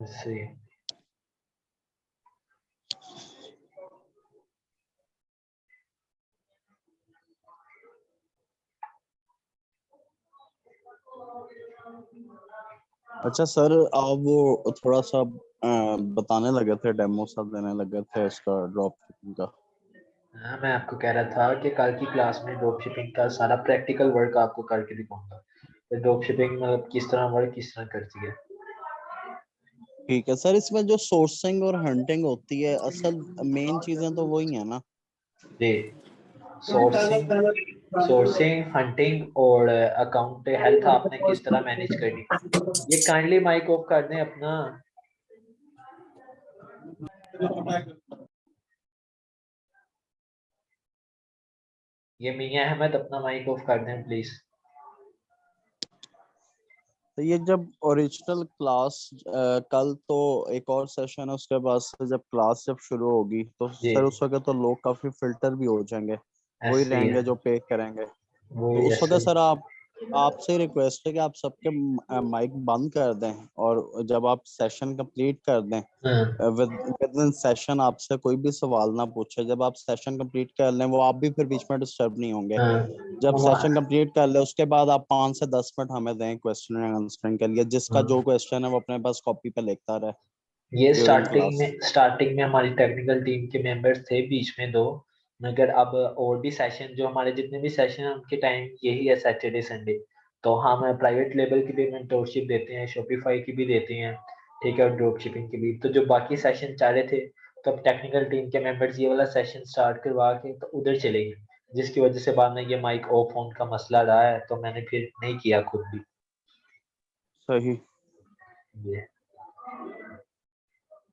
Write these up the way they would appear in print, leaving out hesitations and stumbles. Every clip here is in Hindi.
सही। अच्छा सर, आप वो थोड़ा सा बताने लगे थे, डेमो सब देने लगे थे इसका, ड्रॉप शिपिंग का। हाँ, मैं आपको कह रहा था कि कल की क्लास में ड्रॉप शिपिंग का सारा प्रैक्टिकल वर्क आपको करके दिखाऊंगा। तो ड्रॉप शिपिंग मतलब किस तरह वर्क किस तरह करती है। ठीक है सर, इसमें जो सोर्सिंग और हंटिंग होती है, असल मेन चीजें तो वही है ना? जी, सोर्सिंग सोर्सिंग हंटिंग और अकाउंट हेल्थ आपने किस तरह मैनेज करनी। ये काइंडली माइक ऑफ कर दें अपना। ये मियां अहमद अपना माइक ऑफ कर दें प्लीज। तो ये जब ओरिजिनल क्लास, कल तो एक और सेशन है, उसके बाद से जब क्लास जब शुरू होगी तो जी, सर उस वक्त तो लोग काफी फिल्टर भी हो जाएंगे, वही ऐसे ही है। रहेंगे जो पे करेंगे। वो तो उस ऐसे वक्त ही। सर आप आपसे रिक्वेस्ट है कि आप सबके माइक बंद कर दें, और जब आप सेशन कंप्लीट कर दें, हाँ, विद इन सेशन आपसे कोई भी सवाल ना पूछे। जब आप सेशन कंप्लीट कर लें, वो आप भी फिर बीच में डिस्टर्ब नहीं होंगे। हाँ, जब वो सेशन कंप्लीट कर ले, उसके बाद आप 5 से 10 मिनट हमें दें क्वेश्चन एंड आंसरिंग के लिए। जिसका जो हाँ। क्वेश्चन है वो अपने पास कॉपी पे लिखता रहे ये ड्यूरिंग स्टार्टिंग क्लास। में हमारी टेक्निकल टीम के मेंबर्स थे बीच में दो। मगर अब और भी सेशन, जो हमारे जितने भी सेशन हैं उनके टाइम यही है, सैटरडे संडे। तो हम प्राइवेट लेवल की भी मेंटोरशिप देते हैं, शॉपिफाई की भी देते हैं, ठीक है, और ड्रॉप शिपिंग की भी। तो जो बाकी सेशन चाह रहे थे, तो अब टेक्निकल टीम के मेंबर्स ये वाला सेशन स्टार्ट करवा के तो उधर चले गए, जिसकी वजह से बाद में ये माइक ऑफ ऑन का मसला रहा है, तो मैंने फिर नहीं किया खुद भी। सही। ये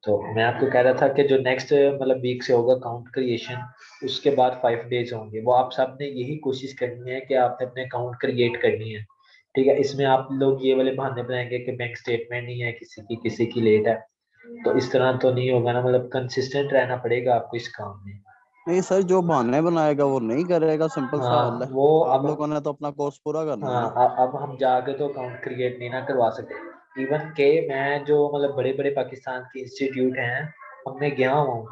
तो मैं आपको कह रहा था कि जो नेक्स्ट मतलब वीक से होगा अकाउंट क्रिएशन, उसके बाद 5 डेज होंगे, वो आप सब ने यही कोशिश करनी है कि आपने अपने अकाउंट क्रिएट करनी है। ठीक है, इसमें आप लोग ये वाले बहाने बनाएंगे कि बैंक स्टेटमेंट नहीं है किसी की लेट है। तो इस तरह तो नहीं होगा ना, मतलब कंसिस्टेंट रहना पड़ेगा आपको इस काम में। नहीं सर, जो बहाने बनाएगा वो नहीं करेगा, सिंपल सा हल हाँ, है। वो आप अब लोगों ने तो अपना कोर्स पूरा करना है हाँ, ना। अब हम जाके तो अकाउंट क्रिएट नहीं ना करवा सकते। इवन के मैं जो मतलब बड़े बड़े पाकिस्तान के इंस्टीट्यूट हैं, उनमें गया हुआ हूँ,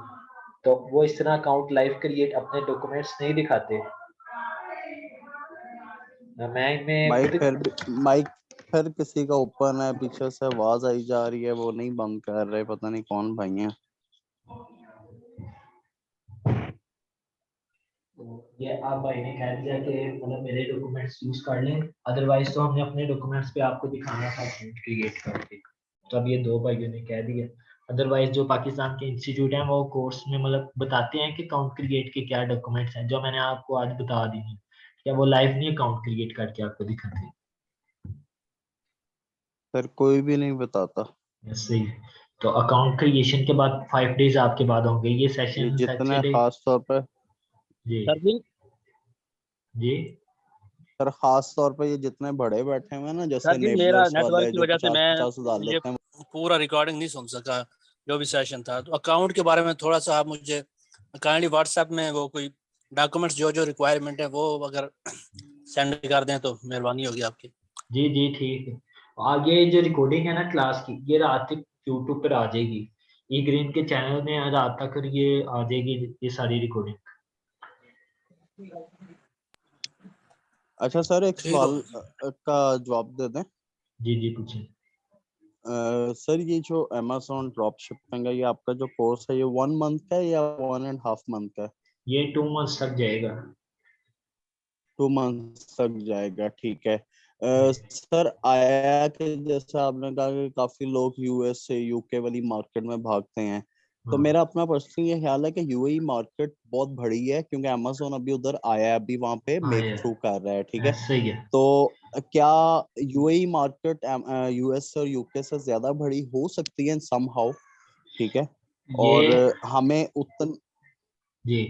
तो वो इस तरह अकाउंट लाइव क्रिएट अपने डॉक्यूमेंट्स नहीं दिखाते। मैं इनमें माइक खुद। फिर भी माइक फिर किसी का ओपन है, पीछे से आवाज आई जा रही है, वो नहीं बंद कर रहे, पता नहीं कौन भाई है। ये आप भाई ने कह दिया कि मतलब मेरे डॉक्यूमेंट्स यूज कर लें, अदरवाइज तो हमने अपने डॉक्यूमेंट्स पे आपको दिखाना था अकाउंट क्रिएट करके। तो अब ये दो भाइयों ने कह दिया। अदरवाइज जो पाकिस्तान के इंस्टीट्यूट हैं वो कोर्स में मतलब बताते हैं कि अकाउंट क्रिएट के क्या डॉक्यूमेंट्स हैं, जो मैंने आपको आज बता दी है। क्या वो लाइव नहीं अकाउंट क्रिएट करके आपको दिखाते? सर कोई भी नहीं बताता। ऐसे ही। तो अकाउंट क्रिएशन के बाद 5 डेज आपके बाद होंगे ये ये सेशन जितने सैटरडे। खास तौर पे जी, सर जी। जी, सर खास तौर पे ये जितने बड़े बैठे हुए हैं ना, जैसे सर जी मेरा नेबलर्स नेटवर्क वाले की जो वजह से 50-50 हजार ये लेते हैं। पूरा रिकॉर्डिंग नहीं सुन सका जो भी सेशन था। तो अकाउंट के बारे में थोड़ा सा आप मुझे काइंडली व्हाट्सएप में वो कोई डॉक्यूमेंट्स जो जो रिक्वायरमेंट है वो अगर सेंड कर दें तो मेहरबानी होगी आपकी। जी, जी, ठीक है। आगे जो रिकॉर्डिंग है ना क्लास की, ये रात तक यूट्यूब पर आ जाएगी। ई ग्रीन के चैनल में रात तक ये आ जाएगी, ये सारी रिकॉर्डिंग। अच्छा सर, एक ठीक हो। सवाल का जवाब दे दें। जी, जी, पूछें। सर ये जो अमेजोन ड्रॉप शिपिंग है, ये आपका जो कोर्स है, ये 1 मंथ का है या 1.5 मंथ का है? ये 2 मंथ्स तक जाएगा। 2 मंथ तक जाएगा, ठीक है। सर आया कि जैसे आपने कहा कि काफी लोग यूएस से यूके वाली मार्केट में भागते हैं, तो हाँ, मेरा अपना पर्सनली ये ख्याल है कि यूएई मार्केट बहुत बड़ी है, क्योंकि अमेजोन अभी उधर आया है, अभी वहां पे हाँ, मेक ये थ्रू कर रहा है, ठीक है। ऐसे ही है। तो क्या यूएई मार्केट यूएस और यूके से ज्यादा बड़ी हो सकती है समहाउ, ठीक है? ये और हमें उतन जी,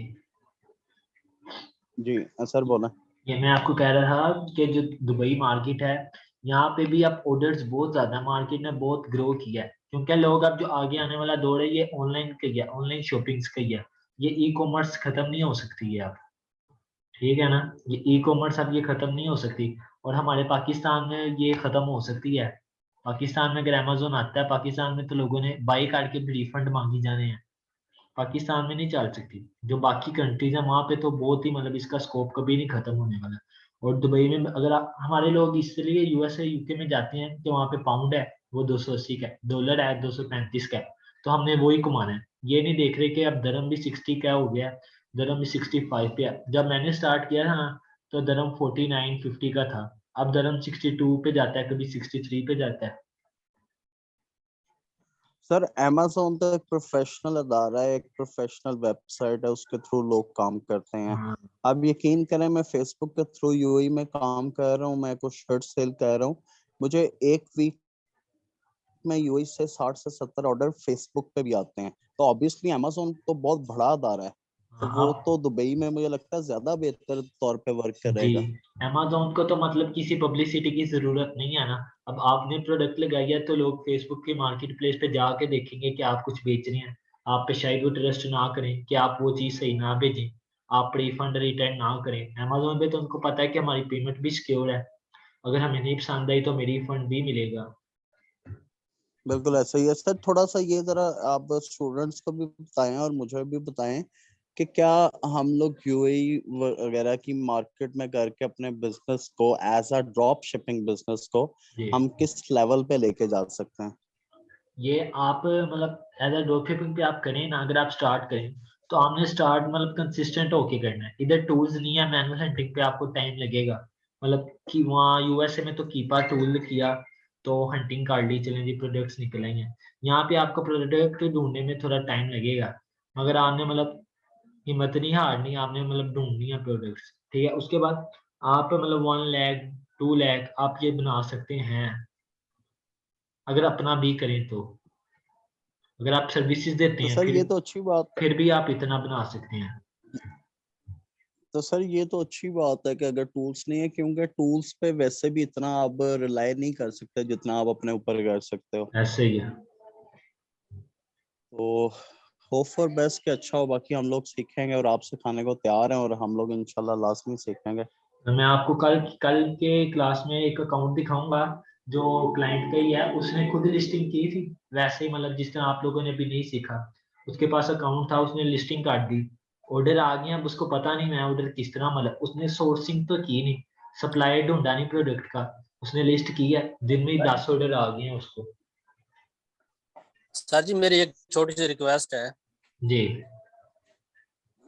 जी सर बोला। ये मैं आपको कह रहा था कि जो दुबई मार्केट है, यहाँ पे भी अब ऑर्डर्स बहुत ज्यादा है, मार्केट ने बहुत ग्रो किया है, क्योंकि लोग अब जो आगे आने वाला दौर है ये ऑनलाइन का ही है, ऑनलाइन शॉपिंग्स का ही है। ये ई कॉमर्स खत्म नहीं हो सकती है अब। ठीक है ना, ये ई कॉमर्स अब ये खत्म नहीं हो सकती, और हमारे पाकिस्तान में ये खत्म हो सकती है। पाकिस्तान में अगर अमेजोन आता है, पाकिस्तान में तो लोगों ने बाई करके भी रिफंड मांगी जाने हैं, पाकिस्तान में नहीं चल सकती। जो बाकी कंट्रीज है वहां पे तो बहुत ही मतलब इसका स्कोप कभी नहीं खत्म होने वाला। और दुबई में अगर हमारे लोग इसलिए यूएसए यूके में जाते हैं कि वहां पे पाउंड है वो 280 का है, डॉलर है 235 का है, तो हमने वही कमाना है। ये नहीं देख रहे कि अब दरम भी 60 का हो गया, दरम भी 65 पे है। जब मैंने स्टार्ट किया था ना तो दरम 49-50 का था, अब दरम 62 पे जाता है, कभी 63 पे जाता है। सर amazon तो एक प्रोफेशनल अदारा है, एक प्रोफेशनल वेबसाइट है, उसके थ्रू लोग काम करते हैं। हाँ आप यकीन करें, मैं फेसबुक के थ्रू यूएई में काम कर रहा हूँ, मैं कुछ शर्ट सेल कर रहा हूँ, मुझे एक वीक में यूएई से 60 से 70 ऑर्डर फेसबुक पे भी आते हैं। तो ऑब्वियसली amazon तो बहुत बड़ा अदारा है, तो हाँ। वो अब तो दुबई में मुझे लगता है ज्यादा बेहतर तौर पे वर्क जी, करेगा। amazon को तो मतलब किसी पब्लिसिटी की जरूरत नहीं है ना। अब आपने प्रोडक्ट लगाई है तो लोग फेसबुक के मार्केट प्लेस पे जाके देखेंगे कि आप कुछ बेच रहे हैं, आप पे शायद वो ट्रस्ट ना करें कि आप वो चीज़ सही ना भेजें, आप रिफंड रिटर्न ना करें। amazon पे तो उनको पता है कि हमारी पेमेंट भी सिक्योर है, अगर हमें नहीं पसंद आई तो हमें रिफंड भी मिलेगा। बिल्कुल ऐसा ही है सर। थोड़ा सा ये जरा आप स्टूडेंट्स को भी बताएं और मुझे भी बताएं कि क्या हम लोग यूएई वगैरह की मार्केट में करके अपने बिजनेस को as a drop shipping business को जी, हम किस लेवल पे लेके जा सकते हैं? ये आप मतलब एज अ ड्रॉप शिपिंग पे आप करें ना, अगर आप स्टार्ट करें तो आपने स्टार्ट मतलब कंसिस्टेंट होके करना है। इधर टूल्स नहीं है, मैनुअल हंटिंग पे आपको टाइम लगेगा। मतलब कि वहाँ यूएसए में तो कीपा टूल किया तो हंटिंग कर ली, चलें जी प्रोडक्ट्स निकल आएंगे। यहाँ पे आपको प्रोडक्ट ढूंढने में थोड़ा टाइम लगेगा, मगर आपने मतलब हिम्मत नहीं हारनी, आपने मतलब ढूंढनी है प्रोडक्ट्स, ठीक है। उसके बाद आप मतलब 1 लाख 2 लाख आप ये बना सकते हैं, अगर अपना भी करें तो। अगर आप सर्विसेज देते तो हैं सर फिर ये तो अच्छी बात है। फिर भी आप इतना बना सकते हैं। तो सर ये तो अच्छी बात है कि अगर टूल्स नहीं है, क्योंकि टूल्स पे वैसे भी इतना आप रिलाय नहीं कर सकते जितना आप अपने ऊपर कर सकते हो। ऐसे ही है। तो होप फॉर बेस्ट कि अच्छा हो, बाकी हम लोग सीखेंगे और आप सिखाने को तैयार हैं और हम लोग इंशाल्लाह लाजमी सीखेंगे। तो मैं आपको कल कल के क्लास में एक अकाउंट दिखाऊंगा जो क्लाइंट का ही है, उसने खुद लिस्टिंग की थी वैसे ही, मतलब जिस तरह आप लोगों ने भी नहीं सीखा। उसके पास अकाउंट था, उसने लिस्टिंग काट दी, ऑर्डर आ गया, अब उसको पता नहीं मैं ऑर्डर किस तरह, मतलब उसने सोर्सिंग तो की नहीं, सप्लायर ढूंढा नहीं प्रोडक्ट का, उसने लिस्ट की है, दिन में ही 10 ऑर्डर आ गए हैं उसको। सर जी मेरी एक छोटी सी रिक्वेस्ट है। जी।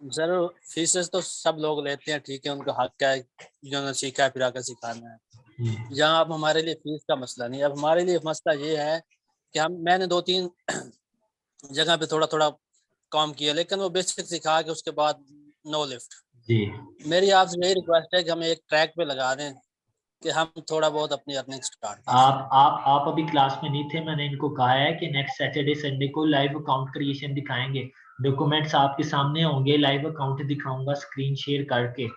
सर फीसेस तो सब लोग लेते हैं, ठीक है, उनका हक है, जिन्होंने सीखा है फिर आकर सिखाना है। हम्म, यहाँ अब हमारे लिए फीस का मसला नहीं है, अब हमारे लिए मसला ये है कि मैंने 2-3 जगह पे थोड़ा थोड़ा काम किया, लेकिन वो बेसिक सिखा के उसके बाद नो लिफ्ट। जी। मेरी आपसे यही रिक्वेस्ट है कि हमें एक ट्रैक पे लगा दें कि हम थोड़ा बहुत अपनी अर्निंग स्टार्ट कर सकें। आप अभी क्लास में नहीं थे, मैंने इनको कहा है कि नेक्स्ट सैटरडे संडे को लाइव अकाउंट क्रिएशन दिखाएंगे, डॉक्यूमेंट्स आपके सामने होंगे, लाइव अकाउंट दिखाऊंगा स्क्रीन शेयर करके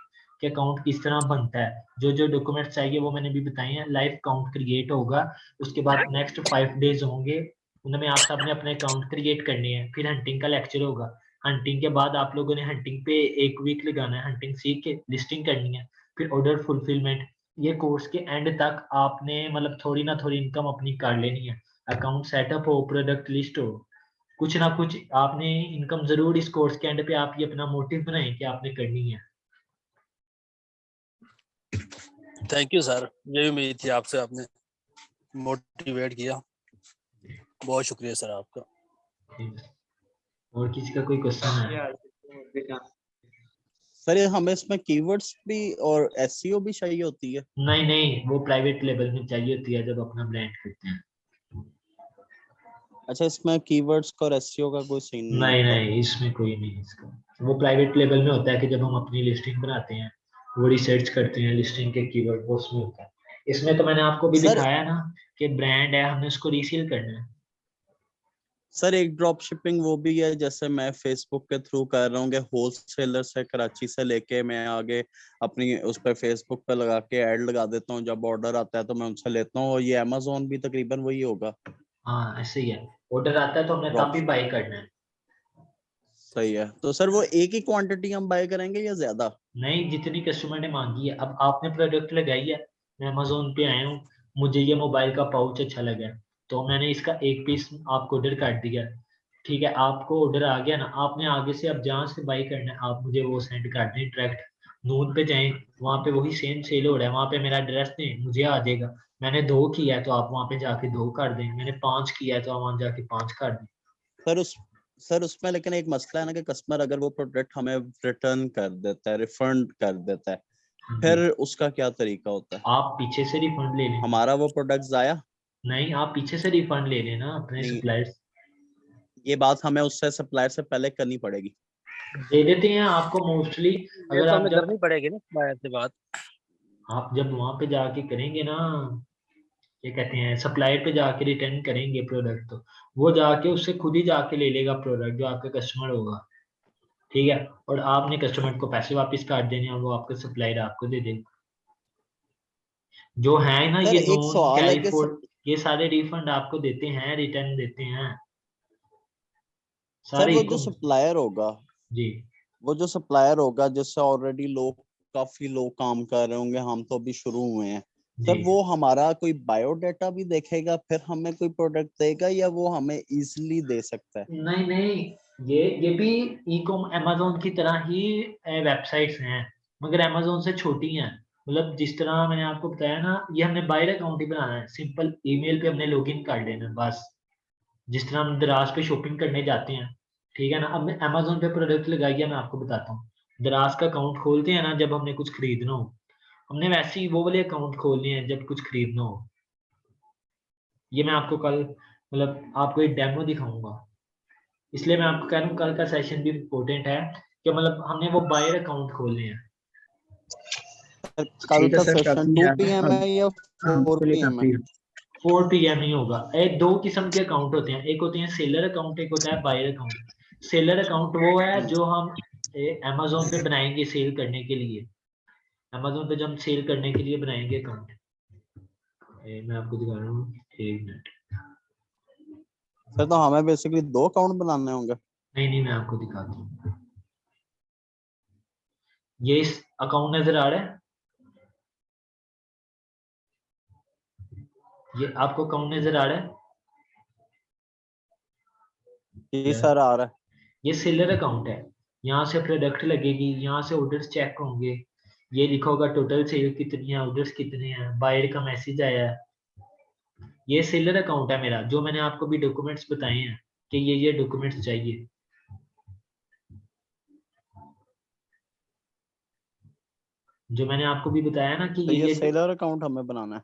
कि अकाउंट किस तरह बनता है। जो जो डॉक्यूमेंट्स चाहिए वो मैंने भी बताए हैं, लाइव अकाउंट क्रिएट होगा। उसके बाद नेक्स्ट 5 डेज होंगे, उनमें आप सब ने अपने अकाउंट क्रिएट करने हैं, फिर हंटिंग का लेक्चर होगा। हंटिंग के बाद आप लोगों ने हंटिंग पे 1 वीक लगाना है, हंटिंग सीख के लिस्टिंग करनी है, फिर ऑर्डर फुलफिलमेंट। ये कोर्स के एंड तक आपने मतलब थोड़ी ना थोड़ी इनकम अपनी कर लेनी है। अकाउंट सेटअप हो, प्रोडक्ट लिस्ट हो, कुछ ना कुछ आपने इनकम जरूर इस कोर्स के एंड पे आप ये अपना मोटिव बनाएं कि आपने करनी है। थैंक यू सर, यही उम्मीद थी आपसे, आपने मोटिवेट किया, बहुत शुक्रिया सर आपका। ठीक है। और किसी का कोई क्वेश्चन है? सर ये हमें इसमें कीवर्ड्स भी और एसईओ भी चाहिए होती है? नहीं नहीं, वो प्राइवेट लेवल में चाहिए होती है जब अपना ब्रांड करते हैं। अच्छा, इसमें कीवर्ड्स का और एसईओ का कोई सीन नहीं नहीं होता? नहीं, इसमें कोई नहीं इसका। वो प्राइवेट लेवल में होता है कि जब हम अपनी लिस्टिंग बनाते हैं, वो रिसर्च करते हैं लिस्टिंग के कीवर्ड, वो उसमें होता है। इसमें तो मैंने आपको भी सर दिखाया ना कि ब्रांड है, हमने उसको रीसेल करना है। सर एक ड्रॉप शिपिंग वो भी है, जैसे मैं फेसबुक के थ्रू कर रहा हूँ कि होलसेलर से कराची से लेके मैं आगे अपनी उस पर फेसबुक पे लगा के ऐड लगा देता हूँ, जब ऑर्डर आता है तो मैं उनसे लेता हूँ, और ये अमेजोन भी तकरीबन वही होगा। हाँ ऐसे ही है, ऑर्डर आता है तो हमने तब ड्रॉप भी बाई करना है। सही है। तो सर वो एक ही क्वांटिटी हम बाय करेंगे या ज्यादा? नहीं, जितनी कस्टमर ने मांगी है। अब आपने प्रोडक्ट लगाई है, मैं अमेजोन पे आया हूँ, मुझे ये मोबाइल का पाउच अच्छा लगा, तो मैंने इसका एक पीस आपको ऑर्डर कर दिया। ठीक है, आपको ऑर्डर आ गया ना, आपने आगे से अब जहाँ से बाई करना है आप मुझे वो सेंड कर दें डायरेक्ट। नून पे जाएं, वहाँ पे वही सेम सेल हो रहा है, वहाँ पे मेरा एड्रेस दें, मुझे आ जाएगा। मैंने 2 किया है तो आप वहाँ पे जाके 2 कर दें, मैंने 5 किया है तो आप वहाँ जाके 5 कर दें। सर उस सर उसमें लेकिन एक मसला है ना कि कस्टमर अगर वो प्रोडक्ट हमें रिटर्न कर देता है, रिफंड कर देता है, हाँ जी, फिर उसका क्या तरीका होता है? आप पीछे से रिफंड ले लें। हमारा वो प्रोडक्ट जाया? नहीं, आप पीछे से रिफंड ले लेना अपने नहीं, सप्लायर। ये बात हमें उससे सप्लायर से पहले करनी पड़ेगी। दे देते हैं आपको मोस्टली। ये अगर तो आप हमें जब करनी पड़ेगी ना supplier से बात। वहां पे जाके करेंगे ना, ये कहते हैं सप्लायर पे जाके रिटर्न करेंगे प्रोडक्ट, तो वो जाके उससे खुद ही जाके ले लेगा प्रोडक्ट, जो आपका कस्टमर होगा। ठीक है, और आपने कस्टमर को पैसे वापस कर देने और वो आपका सप्लायर आपको दे देगा। जो है ना सर ये एक नॉन सवाल है कैरी कि फूड, ये सारे रिफंड आपको देते हैं, रिटर्न देते हैं सर सारे वो जो इको। सप्लायर होगा, जी वो जो सप्लायर होगा जिससे ऑलरेडी लोग, काफी लोग काम कर रहे होंगे, हम तो अभी शुरू हुए हैं, जी। सर वो हमारा कोई बायोडाटा भी देखेगा फिर हमें कोई प्रोडक्ट देगा, या वो हमें इजीली दे सकता है? नहीं नहीं, ये भी ई कॉम अमेजोन की तरह ही वेबसाइट्स हैं, मगर अमेजोन से छोटी हैं। मतलब जिस तरह मैंने आपको बताया ना, ये हमने बायर अकाउंट ही बनाना है, सिंपल ईमेल पे हमने लॉगिन कर लेना है बस। जिस तरह हम दराज पे शॉपिंग करने जाते हैं, ठीक है ना, अब अमेजोन पे प्रोडक्ट लगाइए, मैं आपको बताता हूँ। दराज का अकाउंट खोलते हैं ना जब हमने कुछ खरीदना हो, हमने वैसे ही वो वाले अकाउंट खोलने हैं जब कुछ खरीदना हो। ये मैं आपको कल मतलब आपको एक डेमो दिखाऊंगा, इसलिए मैं आपको कह रहा हूँ कल का सेशन भी इम्पोर्टेंट है, कि मतलब हमने वो बायर अकाउंट खोलने हैं। सर, कल ठीक है का सर, सेशन काफी 2 है। PM है या हम 4 के लिए PM है? काफी है। 4 PM नहीं होगा। एक दो किस्म के अकाउंट होते हैं, एक होते हैं सेलर अकाउंट, एक होता है बायर अकाउंट। सेलर अकाउंट वो है जो हम अमेजोन पे बनाएंगे सेल करने के लिए, अमेजोन पे जब हम सेल करने के लिए बनाएंगे अकाउंट। मैं आपको दिखा रहा हूँ, एक मिनट। सर तो हमें बेसिकली 2 अकाउंट बनाने होंगे? नहीं नहीं, मैं आपको दिखाता हूँ। ये इस अकाउंट नजर आ रहा है, ये आपको अकाउंट नजर आ रहा है जी यार? सर, आ रहा है। ये सेलर अकाउंट है, यहाँ से प्रोडक्ट लगेगी, यहाँ से ऑर्डर्स चेक होंगे, ये लिखा होगा टोटल सेल कितनी है, ऑर्डर्स कितने हैं, बायर का मैसेज आया है। ये सेलर अकाउंट है मेरा, जो मैंने आपको भी डॉक्यूमेंट्स बताए हैं कि ये डॉक्यूमेंट्स चाहिए, जो मैंने आपको भी बताया ना कि तो ये ये सेलर अकाउंट हमें बनाना है?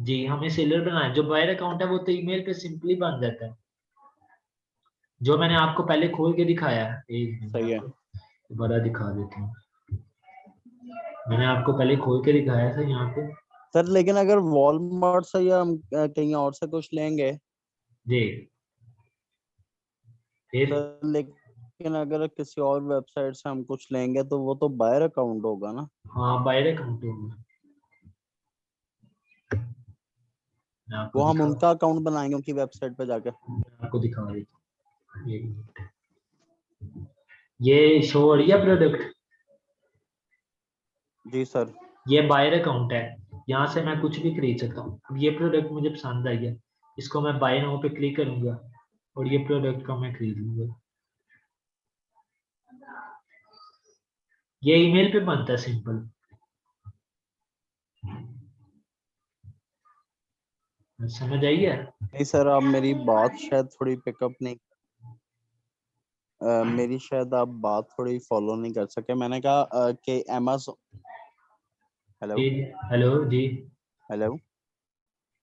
जी हमें सेलर बनाना है। जो बायर अकाउंट है वो तो ईमेल पे सिंपली बन जाता है, जो मैंने आपको पहले खोल के दिखाया है। एक मिनट मैं सही है। आपको दोबारा दिखा देता हूँ, मैंने आपको पहले खोल के दिखाया था यहाँ पे। सर लेकिन अगर वॉलमार्ट से या हम कहीं और से कुछ लेंगे, जी फिर, सर लेकिन अगर किसी और वेबसाइट से हम कुछ लेंगे तो वो तो बायर अकाउंट होगा ना? हाँ बायर अकाउंट होगा, मैं आपको वो हम दिखा उनका अकाउंट बनाएंगे उनकी वेबसाइट पे जाके? मैं आपको दिखा देता हूँ, एक मिनट। ये शो हो रही है प्रोडक्ट, जी सर। ये बायर अकाउंट है, यहाँ से मैं कुछ भी खरीद सकता हूँ। अब ये प्रोडक्ट मुझे पसंद आई है, इसको मैं बाय नाउ पे क्लिक करूंगा और ये प्रोडक्ट को मैं खरीद लूंगा। ये ईमेल पे बनता है सिंपल, समझ आई है? नहीं सर, आप मेरी बात शायद थोड़ी पिकअप नहीं, मेरी शायद आप बात थोड़ी फॉलो नहीं कर सके। मैंने कहा कि अमेज़न, जी हेलो हेलो जी, हेलो,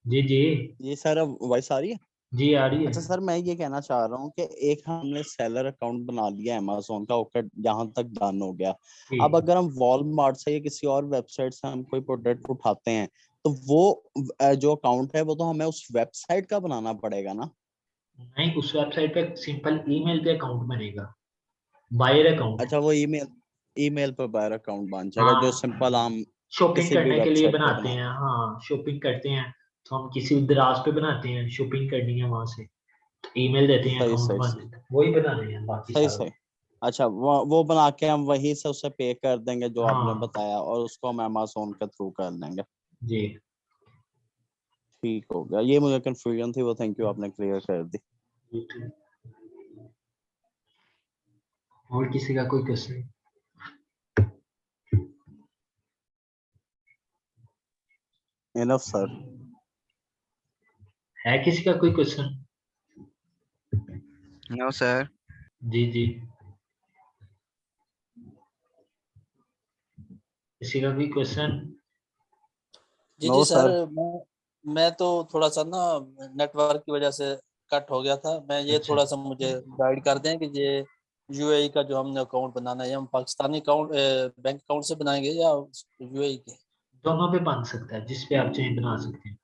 जी जी जी सर अब वॉइस आ रही है? जी आ रही अच्छा है। सर, मैं ये कहना चाह रहा हूँ कि एक हमने सेलर अकाउंट बना लिया अमेजोन का, ओके, यहाँ तक डन हो गया। अब ठीक, अगर हम वॉलमार्ट से या किसी और वेबसाइट से हम कोई प्रोडक्ट उठाते हैं, तो वो जो अकाउंट है वो तो हमें उस वेबसाइट का बनाना पड़ेगा ना? नहीं उस वेबसाइट पे सिंपल ईमेल पे अकाउंट बनेगा, बायर अकाउंट। अच्छा, वो ईमेल ईमेल पर बायर अकाउंट बन जाएगा जो सिंपल हाँ, हम शॉपिंग किसी भी करने के लिए वेबसाइट पे बनाते हैं, बनाते हैं। हाँ शॉपिंग करते हैं तो हम किसी दराज पे बनाते हैं, शॉपिंग करनी है वहां से, ईमेल देते हैं, सही अकाउंट सही बन सही जाता है, वही बनाने हैं बाकी सही सारा। सही। अच्छा, वो बना के हम वहीं से उसे पे कर देंगे जो आपने हाँ बताया, और उसको हम अमेजोन के थ्रू कर लेंगे। जी, ठीक हो गया, ये मुझे कंफ्यूजन थी, वो थैंक यू आपने क्लियर कर दी। और किसी का कोई क्वेश्चन? Enough sir. है किसी का कोई क्वेश्चन? No sir. जी जी, किसी का कोई क्वेश्चन? जी No, जी सर, sir. मैं तो थोड़ा सा ना नेटवर्क की वजह से कट हो गया था। मैं ये अच्छा। थोड़ा सा मुझे गाइड कर दें कि ये यूएई का जो हमने अकाउंट बनाना है, हम पाकिस्तानी अकाउंट बैंक अकाउंट से बनाएंगे या यूएई के? दोनों पे बन सकता है, जिस पे आप चाहें बना सकते हैं।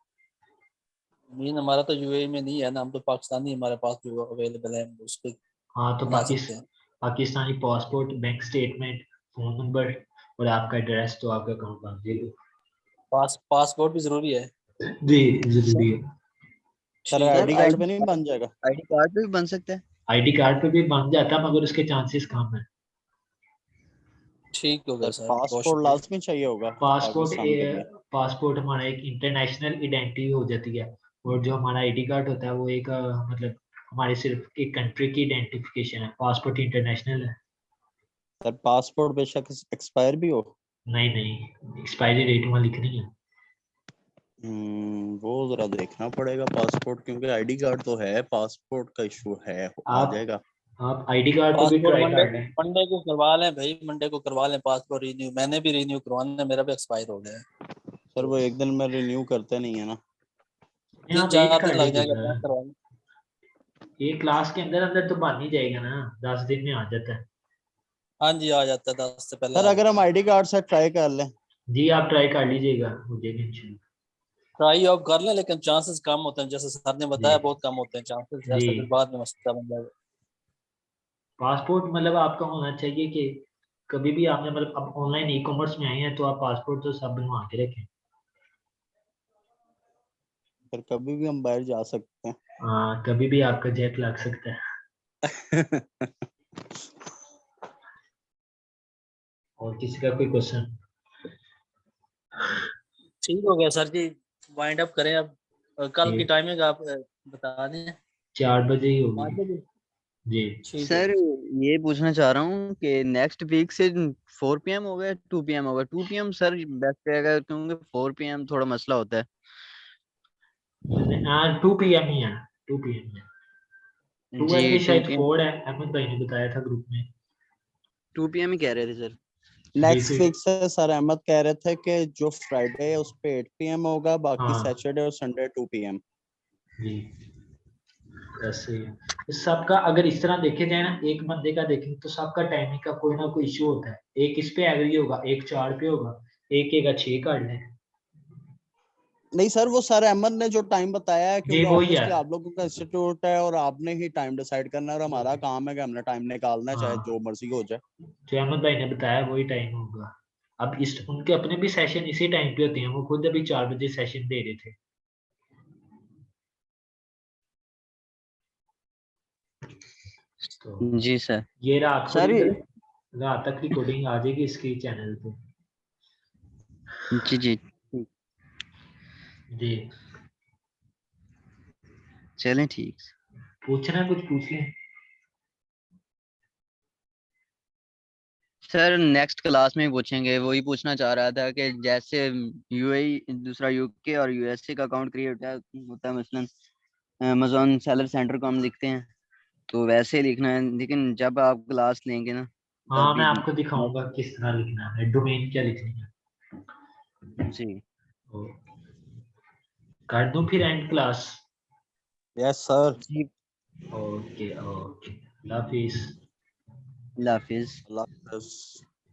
मीन हमारा तो यूएई में नहीं है ना, हम तो पाकिस्तानी हमारे पास जो अवेलेबल है उस पर हाँ तो बना सकते हैं। Pakistani passport, bank statement, phone number और आपका एड्रेस, तो आपका अकाउंट बन जाएगा। पासपोर्ट भी जरूरी है? जी जरूरी है। सर ठीक है। आईडी कार्ड पे नहीं बन जाएगा? आईडी कार्ड पे भी बन सकता है। आईडी कार्ड पे भी बन जाता है, मगर उसके चांसेस कम है। ठीक हो गया सर सर, बहुत पासपोर्ट शुक्रिया। लाजमी चाहिए होगा पासपोर्ट पाकिस्तान के लिए? पासपोर्ट हमारा एक इंटरनेशनल आइडेंटिटी हो जाती है, और जो हमारा आईडी कार्ड होता है वो एक मतलब हमारे सिर्फ एक कंट्री की आइडेंटिफिकेशन है। पासपोर्ट इंटरनेशनल है। सर पासपोर्ट बेशक एक्सपायर भी हो। नहीं नहीं, एक्सपायरी डेट वहाँ लिखनी है। वो जरा देखना पड़ेगा पासपोर्ट, क्योंकि आईडी कार्ड तो है, पासपोर्ट का इशू है, आ जाएगा। आप आईडी कार्ड पे भी पासपोर्ट ट्राई मंडे कर लें। मंडे को करवा लें भाई, मंडे को करवा लें पासपोर्ट रिन्यू। मैंने भी रिन्यू करवाना है, मेरा भी एक्सपायर हो गया है। सर वो एक दिन में रिन्यू करते नहीं है ना। नहीं, आप एक 3-4 दिन कर लग जाएंगे लीजिएगा। अपना करवाने। एक क्लास के अंदर अंदर तो बन ही जाएगा ना, 10 दिन में आ जाता है। हाँ जी, आ जाता है, 10 से पहले सर आ अगर हम जाता है। आईडी कार्ड से ट्राई कर लें? जी आप ट्राई कर लीजिएगा, हो जाएगा इंशाल्लाह। ट्राई आप कर लें, लेकिन चांसेस कम होते हैं, जैसे सर ने जी बताया बहुत कम होते हैं चांसेस, जी, ऐसा फिर बाद में मसला बन जाएगा। पासपोर्ट मतलब आपका होना चाहिए कि कभी भी आपने मतलब अब ऑनलाइन ई कॉमर्स में आए हैं तो आप पासपोर्ट तो सब बनवा के रखें। फिर कभी भी हम बाहर जा सकते हैं। हाँ, कभी भी आपका जेट लग सकता है। और किसी का कोई क्वेश्चन? ठीक हो गया सर जी, वाइंड अप करें अब। कल की ठीक, टाइमिंग आप बता दें। 4 बजे ही 5 होगी। बजे जी ठीक है। सर ये पूछना चाह रहा हूँ कि नेक्स्ट वीक से 4 PM होगा, 2 PM होगा? 2 PM सर बेस्ट रहेगा, क्योंकि 4 PM थोड़ा मसला होता है। 2 PM ही है, 2 PM है। 2 जी ऐसे 2 शायद PM, कोड है, अहमद भाई ने बताया था ग्रुप में। 2 PM ही कह रहे थे सर। जी नेक्स्ट फिर, वीक से सर अहमद कह रहे थे कि जो फ्राइडे है उस पे 8 PM होगा, बाकी हाँ सैटरडे और संडे 2 PM। जी, ऐसे ही है। इस सबका अगर इस तरह देखे जाए ना, एक बंदे का देखें तो सबका टाइमिंग का कोई ना कोई इशू होता है। एक इस पे एग्री होगा, एक 4 पे होगा, एक 6 कर ले। नहीं सर, वो सर अहमद ने जो टाइम बताया है, जी क्योंकि वही है। ऑब्वियसली आप लोगों का इंस्टीट्यूट है और आपने ही टाइम डिसाइड करना है, और हमारा काम है कि हमने टाइम निकालना है, चाहे हाँ, जो मर्जी हो जाए। जो अहमद भाई ने बताया वही टाइम होगा। अब इस उनके अपने भी सेशन इसी टाइम पे होते हैं, वो खुद अभी 4 बजे सेशन दे रहे थे। तो जी सर। ये रात को सर रात तक रिकॉर्डिंग आ जाएगी इसकी चैनल पे। जी जी, जी, चलें ठीक। पूछना है कुछ पूछ लें। सर नेक्स्ट क्लास में ही पूछेंगे, वही पूछना चाह रहा था कि जैसे यूएई दूसरा यूके और यूएसए का अकाउंट क्रिएट होता है, मसलन अमेजोन सेलर सेंटर को हम लिखते हैं, तो वैसे ही लिखना है, लेकिन जब आप क्लास लेंगे ना तब हाँ मैं भी। आपको दिखाऊंगा किस तरह लिखना है, डोमेन क्या लिखनी है। जी तो कर दूं फिर एंड क्लास? Yes sir. जी, ओके ओके, अल्लाह हाफिज। अल्लाह हाफिज। अल्लाह हाफ़िज़।